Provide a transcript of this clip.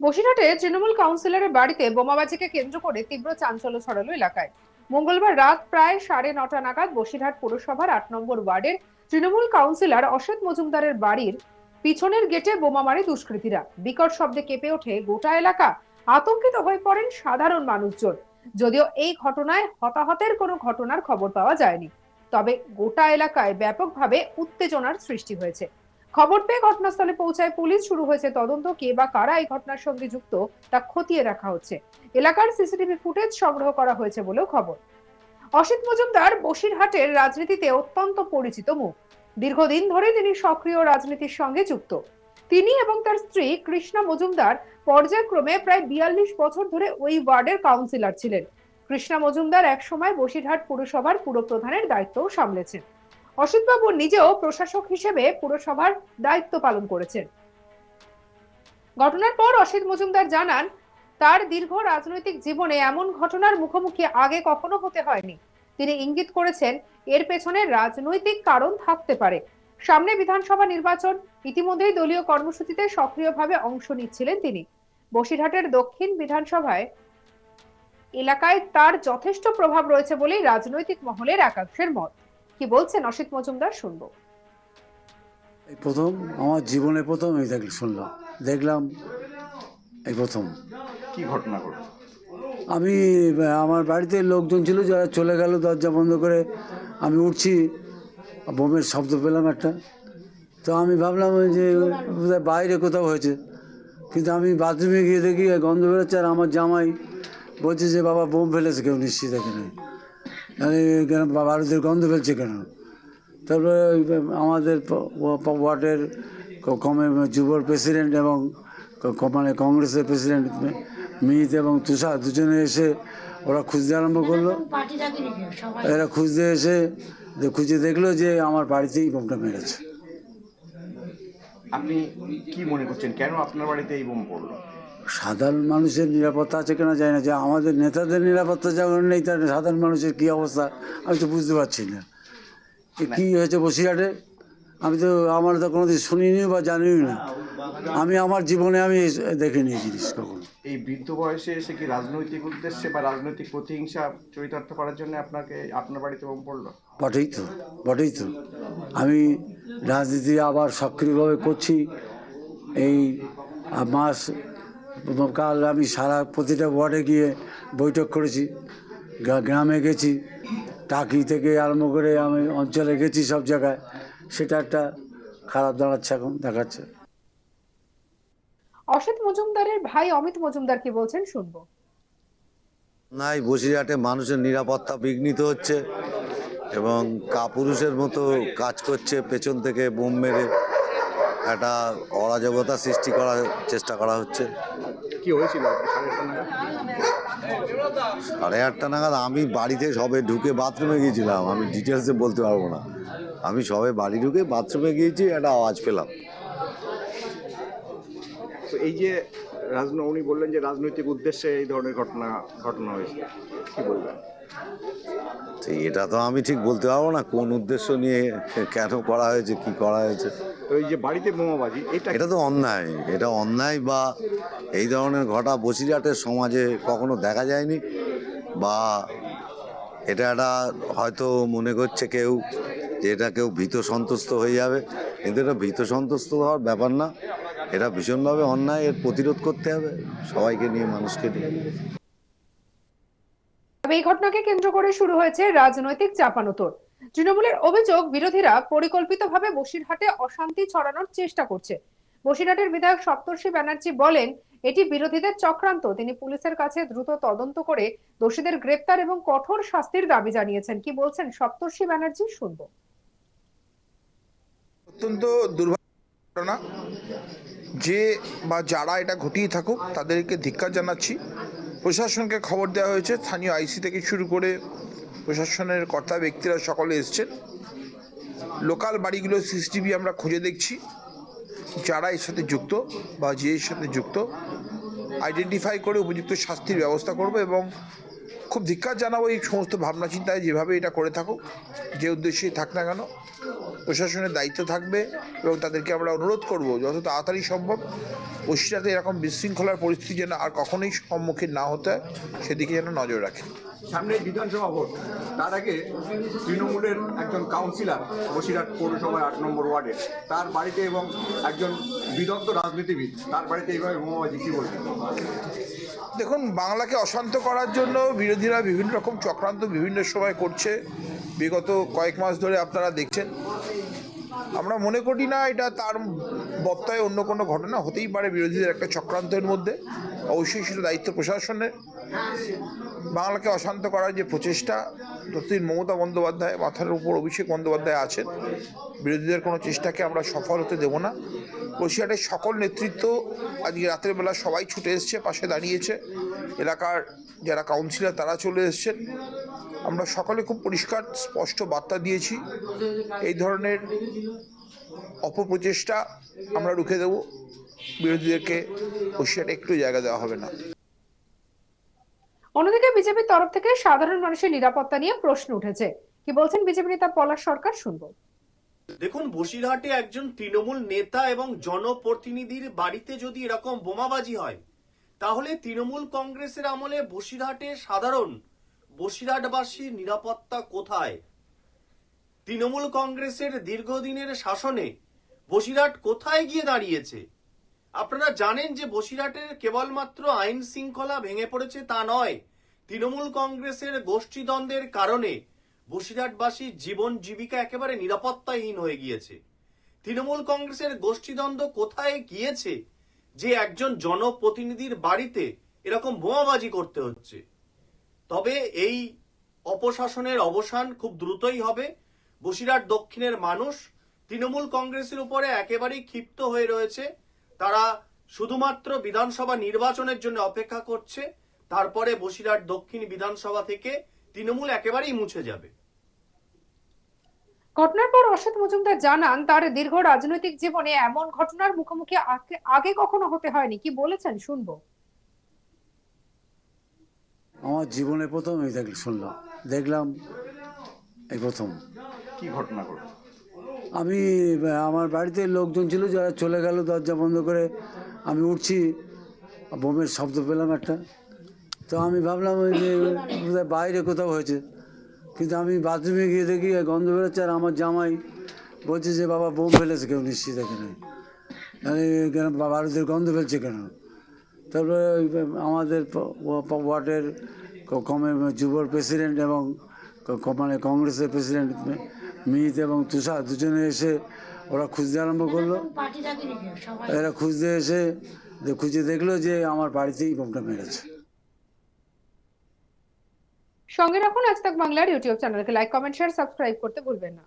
বসিরহাটে তৃণমূল কাউন্সিলরের বাড়িতে বোমাবাজিকে কেন্দ্র করে তীব্র চাঞ্চল্য ছড়ালো এলাকায়। মঙ্গলবার রাত প্রায় 9:30 নাগাদ বসিরহাট পুরসভার 8 নম্বর ওয়ার্ডের তৃণমূল কাউন্সিলর অসিত মজুমদারের বাড়ির পিছনের গেটে বোমা মারে দুষ্কৃতীরা। বিকট শব্দে কেঁপে ওঠে গোটা এলাকা। আতঙ্কিত হয়ে পড়েন সাধারণ মানুষজন। যদিও এই ঘটনায় হতাহতের কোনো ঘটনার খবর পাওয়া যায়নি, তবে গোটা এলাকায় ব্যাপকভাবে উত্তেজনার সৃষ্টি হয়েছে। খবর পেয়ে ঘটনাস্থলে পৌঁছায় পুলিশ। শুরু হয়েছে তদন্ত। কে বা কারা এই ঘটনার সঙ্গে যুক্ত তা খতিয়ে দেখা হচ্ছে। এলাকার সিসিটিভি ফুটেজ সংগ্রহ করা হয়েছে বলেও খবর। অসিত মজুমদার বসিরহাটের রাজনীতিতে অত্যন্ত পরিচিত মুখ। দীর্ঘদিন ধরে তিনি সক্রিয় রাজনীতির সঙ্গে যুক্ত। তিনি এবং তার স্ত্রী কৃষ্ণা মজুমদার পর্যায়ক্রমে প্রায় 42 বছর ধরে ওই ওয়ার্ডের কাউন্সিলর ছিলেন। কৃষ্ণা মজুমদার একসময় বসিরহাট পুরসভার পুরপ্রধানের দায়িত্বও সামলেছেন। অসিত বাবু নিজেও প্রশাসক হিসেবে পুরসভার দায়িত্ব পালন করেছেন। ঘটনার পর অসিত মজুমদার জানান, তার দীর্ঘ রাজনৈতিক জীবনে এমন ঘটনার মুখোমুখি আগে কখনো হতে হয়নি। তিনি ইঙ্গিত করেছেন, এর পেছনে রাজনৈতিক কারণ থাকতে পারে। সামনে বিধানসভা নির্বাচন, ইতিমধ্যেই দলীয় কর্মসূচিতে সক্রিয়ভাবে অংশ নিচ্ছিলেন তিনি। বসিরহাটের দক্ষিণ বিধানসভায় এলাকায় তার যথেষ্ট প্রভাব রয়েছে বলেই রাজনৈতিক মহলের একাংশের মত। কি বলছেন অসিত মজুমদার, শুনবো। এই প্রথম আমার জীবনে প্রথম এই দেখলাম এই প্রথম। কি ঘটনা ঘটে? আমি আমার বাড়িতে লোকজন ছিল, যারা চলে গেল দরজা বন্ধ করে। আমি উঠছি, বোমের শব্দ পেলাম একটা। তো আমি ভাবলাম যে বোধহয় বাইরে কোথাও হয়েছে, কিন্তু আমি বাথরুমে গিয়ে দেখি গন্ধ বেরোচ্ছে। আর আমার জামাই বলছে যে বাবা বোম ফেলেছে কেউ, নিশ্চিত এখানে কেন বারুদের গন্ধ ফেলছে কেন। তারপরে আমাদের ওয়ার্ডের যুবর প্রেসিডেন্ট এবং মানে কংগ্রেসের প্রেসিডেন্ট মিহিত এবং তুষার দুজনে এসে ওরা খুঁজতে আরম্ভ করলো। এরা খুঁজতে এসে খুঁজে দেখলো যে আমার বাড়িতেই বোমটা মেরেছে। আপনি কি মনে করছেন, কেন আপনার বাড়িতে এই বোম পড়লো? সাধারণ মানুষের নিরাপত্তা আছে কেনা যায় না, যে আমাদের নেতাদের নিরাপত্তা যখন নেই, তার সাধারণ মানুষের কী অবস্থা আমি তো বুঝতে পারছি না। কি হয়েছে বসিরহাটে আমি তো আমার তো কোনোদিন শুনিনি বা জানিও না। আমি আমার জীবনে আমি দেখিনি এই জিনিস কখন। এই বৃদ্ধ বয়সে এসে কি রাজনৈতিক উদ্দেশ্যে বা রাজনৈতিক প্রতিহিংসা চরিতার্থ করার জন্য আপনার বাড়িতে বোম পড়লো? বটেই তো আমি রাজনীতি আবার সক্রিয়ভাবে করছি এই মাস। কাল আমি প্রতিটা ওয়ার্ডে গিয়ে বৈঠক করেছি, গ্রামে গেছি, টাকি থেকে আরম্ভ করে আমি অঞ্চলে গেছি, সব জায়গায়। সেটা একটা খারাপ দাঁড়াচ্ছে, এখন দেখাচ্ছে। অসিত মজুমদারের ভাই অমিত মজুমদার কি বলছেন, শুনবো। নাই, বসিরহাটে মানুষের নিরাপত্তা বিঘ্নিত হচ্ছে এবং কাপুরুষের মতো কাজ করছে। পেছন থেকে বোম মেরে একটা অরাজকতা সৃষ্টি করার চেষ্টা করা হচ্ছে। কি হয়েছিল? 8:30 নাগাদ আমি বাড়িতে সবে ঢুকে বাথরুমে গিয়েছিলাম। আমি ডিটেলসে বলতে পারবো না। আমি সবে বাড়ি ঢুকে বাথরুমে গিয়েছি, একটা আওয়াজ পেলাম। তো এই যে উনি বললেন যে রাজনৈতিক উদ্দেশ্যে এই ধরনের ঘটনা হয়েছে, কি বলবেন? তো এটা তো আমি ঠিক বলতে পারবো না কোন উদ্দেশ্য নিয়ে কেন করা হয়েছে, কি করা হয়েছে। তো এই যে বাড়িতে বোমাবাজি, এটা তো অন্যায়। এটা অন্যায় বা এই ধরনের ঘটা বসিরহাটের সমাজে কখনো দেখা যায়নি। বা এটা একটা হয়তো মনে করছে কেউ যে এটা কেউ ভীত সন্ত্রস্ত হয়ে যাবে, কিন্তু এটা ভীত সন্ত্রস্ত হওয়ার ব্যাপার না। এটা ভীষণভাবে অন্যায়, এর প্রতিরোধ করতে হবে সবাইকে নিয়ে, মানুষকে নিয়ে। তবে এই ঘটনাকে কেন্দ্র করে শুরু হয়েছে রাজনৈতিক চাপানোতর। তৃণমূলের অভিযোগ, বিরোধীরা পরিকল্পিতভাবে বসিরহাটে অশান্তি ছড়ানোর চেষ্টা করছে। বসিরহাটের বিধায়ক সপ্তর্ষি ব্যানার্জি বলেন, এটি বিরোধীদের চক্রান্ত। তিনি পুলিশের কাছে দ্রুত তদন্ত করে দোষীদের গ্রেপ্তার এবং কঠোর শাস্তির দাবি জানিয়েছেন। কি বলছেন সপ্তর্ষি ব্যানার্জি, শুনবো। অত্যন্ত দুর্ভাগ্যজনক ঘটনা, যে বা যারা এটা ঘটিয়ে থাকুক তাদেরকে ধিক্কার জানাচ্ছি। প্রশাসনকে খবর দেওয়া হয়েছে, স্থানীয় আইসি থেকে শুরু করে প্রশাসনের কর্তা ব্যক্তিরা সকলে এসছেন। লোকাল বাড়িগুলোর সিসিটিভি আমরা খুঁজে দেখছি, যারা এর সাথে যুক্ত বা যে এর সাথে যুক্ত আইডেন্টিফাই করে উপযুক্ত শাস্তির ব্যবস্থা করব। এবং খুব ধিক্কার জানাবো এই সমস্ত ভাবনা চিন্তায়, যেভাবে এটা করে থাকুক, যে উদ্দেশ্যেই থাক না কেন। প্রশাসনের দায়িত্ব থাকবে এবং তাদেরকে আমরা অনুরোধ করব যত তাড়াতাড়ি সম্ভব বসিরহাটে এরকম বিশৃঙ্খলার পরিস্থিতি যেন আর কখনোই সম্মুখীন না হতে হয় সেদিকে যেন নজর রাখে। সামনে বিধানসভা ভোট, তার আগে তৃণমূলের একজন কাউন্সিলর বসিরহাট পৌরসভার 8 নম্বর ওয়ার্ডে, তার বাড়িতে এবং একজন বিদগ্ধ রাজনীতিবিদ তার বাড়িতে এইভাবে বোমাবাজি, কি বলবেন? দেখুন, বাংলাকে অশান্ত করার জন্য বিরোধীরা বিভিন্ন রকম চক্রান্ত বিভিন্ন সময় করছে, বিগত কয়েক মাস ধরে আপনারা দেখছেন। আমরা মনে করি না এটা তার বত্তায় অন্য কোনো ঘটনা হতেই পারে, বিরোধীদের একটা চক্রান্তের মধ্যে। অবশ্যই সেটা দায়িত্ব প্রশাসনের। বাংলাকে অশান্ত করার যে প্রচেষ্টা, যতদিন মমতা বন্দ্যোপাধ্যায় মাথার উপর অভিষেক বন্দ্যোপাধ্যায় আছেন, বিরোধীদের কোনো চেষ্টাকে আমরা সফল হতে দেব না। বসিরহাটের সকল নেতৃত্ব আজকে রাতের বেলা সবাই ছুটে এসছে, পাশে দাঁড়িয়েছে। এলাকার যারা কাউন্সিলর তারা চলে এসছেন। আমরা সকলে খুব পরিষ্কার স্পষ্ট বার্তা দিয়েছি, এই ধরনের অপপ্রচেষ্টা আমরা রুখে দেব, বিরোধীদেরকে বসিরহাটে একটু জায়গা দেওয়া হবে না। অন্যদিকে বিজেপির তরফ থেকে সাধারণ মানুষের নিরাপত্তা নিয়ে প্রশ্ন উঠেছে। কি বলছেন বিজেপি নেতা পলাশ সরকার, শুনবো। দেখুন, বসিরহাটে একজন তৃণমূল নেতা এবং জনপ্রতিনিধির বাড়িতে যদি এরকম বোমাবাজি হয়, তাহলে তৃণমূল কংগ্রেসের আমলে বসিরহাটে সাধারণ বসিরহাটবাসীর নিরাপত্তা কোথায়? তৃণমূল কংগ্রেসের দীর্ঘদিনের শাসনে বসিরহাট কোথায় গিয়ে দাঁড়িয়েছে? আপনারা জানেন যে বসিরহাটের কেবলমাত্র আইন শৃঙ্খলা ভেঙে পড়েছে তা নয়, তৃণমূল কংগ্রেসের গোষ্ঠীদ্বন্দ্বের কারণে বসিরহাটবাসীর জীবন জীবিকা একেবারে নিরাপত্তাহীন হয়ে গিয়েছে। তৃণমূল কংগ্রেসের গোষ্ঠীদ্বন্দ্ব কোথায় গিয়েছে যে একজন জনপ্রতিনিধির বাড়িতে এরকম বোমাবাজি করতে হচ্ছে? তবে এই অপশাসনের অবসান খুব দ্রুতই হবে। বসিরহাট দক্ষিণের মানুষ তৃণমূল কংগ্রেসের উপরে একেবারেই ক্ষিপ্ত হয়ে রয়েছে। তারা শুধুমাত্র বিধানসভা নির্বাচনের জন্য অপেক্ষা করছে, তারপরে বসিরহাট দক্ষিণ বিধানসভা থেকে তৃণমূল একেবারেই মুছে যাবে। ঘটনার পর অসিত মজুমদার জানান, তার দীর্ঘ রাজনৈতিক জীবনে এমন ঘটনার মুখোমুখি আগে কখনো হতে হয়নি। কি বলেছেন, শুনবো। আমার জীবনে প্রথম এই দেখলাম এই প্রথম। কি ঘটনা ঘটল? আমি আমার বাড়িতে লোকজন ছিল যারা চলে গেল দরজা বন্ধ করে। আমি উঠছি, বোমের শব্দ পেলাম একটা। তো আমি ভাবলাম ওই যে বোধহয় বাইরে কোথাও হয়েছে, কিন্তু আমি বাথরুমে গিয়ে দেখি গন্ধ বেরোচ্ছে। আর আমার জামাই বলছে যে বাবা বোম ফেলেছে কেউ, নিশ্চিত এখানে কেন বারুদের গন্ধ ফেলছে কেন। তারপরে আমাদের ওয়ার্ডের যুবর প্রেসিডেন্ট এবং মানে কংগ্রেসের প্রেসিডেন্ট মিহিত এবং তুষার দুজনে এসে ওরা খুঁজতে আরম্ভ করলো। এরা খুঁজতে এসে খুঁজে দেখলো যে আমার বাড়িতেই বোমটা মেরেছে। সঙ্গে রাখুন আজ তাক বাংলার ইউটিউব চ্যানেলকে লাইক, কমেন্ট, শেয়ার, সাবস্ক্রাইব করতে ভুলবেন না।